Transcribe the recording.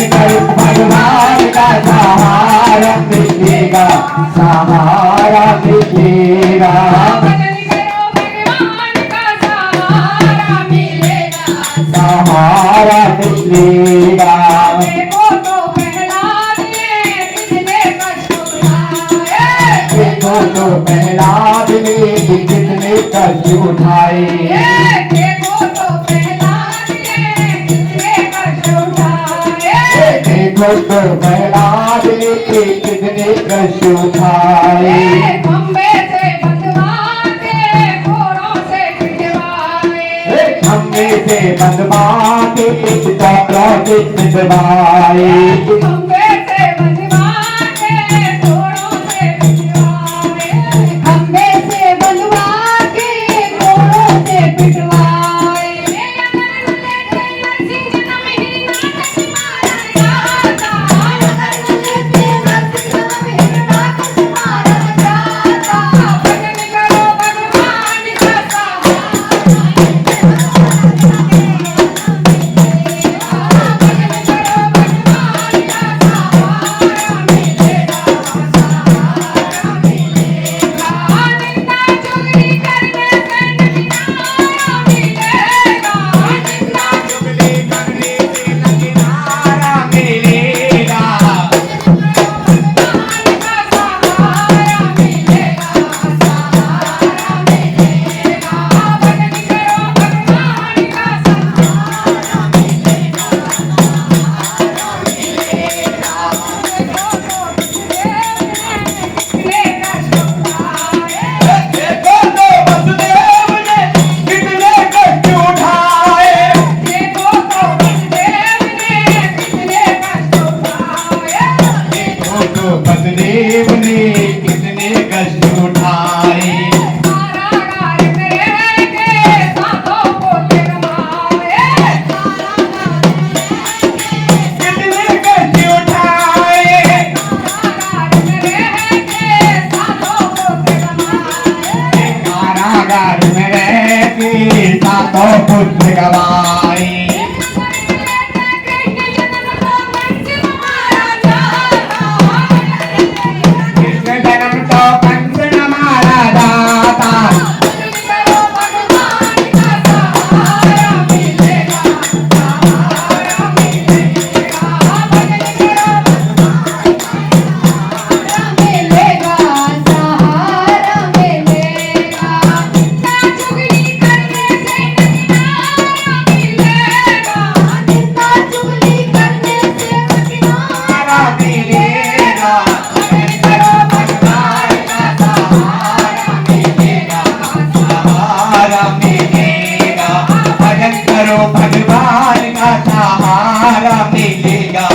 करो भगवान का सहारा मिलेगा, सहारा मिलेगा। भजन करो भगवान का सहारा मिलेगा, सहारा मिलेगा। देखो तो प्रहलाद ने कितने कष्ट उठाए, देखो तो प्रहलाद ने कितने कष्ट उठाए, देखो तो प्रहलाद ने कितने कष्ट उठाए। देखो तो प्रहलाद ने कितने कष्ट उठाए। खंबे से बंधवा के घोड़ों से पिटवाए, खंबे से बंधवा के चक्रों से पिटवाए, खंबे से बंधवा के घोड़ों से पिटवाए, खंबे से बंधवा के घोड़ों से पिटवाए। नरसिंह जन्म ही नाटक मारा जाता, नरसिंह जन्म ही नाटक मारा जाता। भजन करो भगवान का सहारा बसदेव ने कितने कष्ट उठाए, कारागार में रह के साधों को जगमाए, कितने कष्ट उठाए, कारागार में रह के साधों को जगमाए। कारागार में रह के सातों पुत्र गवाए। कृष्ण जन्म तो कंस न मारा जाता, भजन करो भगवान का सहारा मिलेगा, सहारा मिलेगा। भजन करो भगवान का सहारा मिलेगा, सहारा मिलेगा। ना चुगली करने से किनारा मिलेगा, ना चुगली करने से किनारा मिलेगा। भजन करो भगवान का सहारा मिलेगा, सहारा मिलेगा। भजन करो भगवान का सहारा मिलेगा,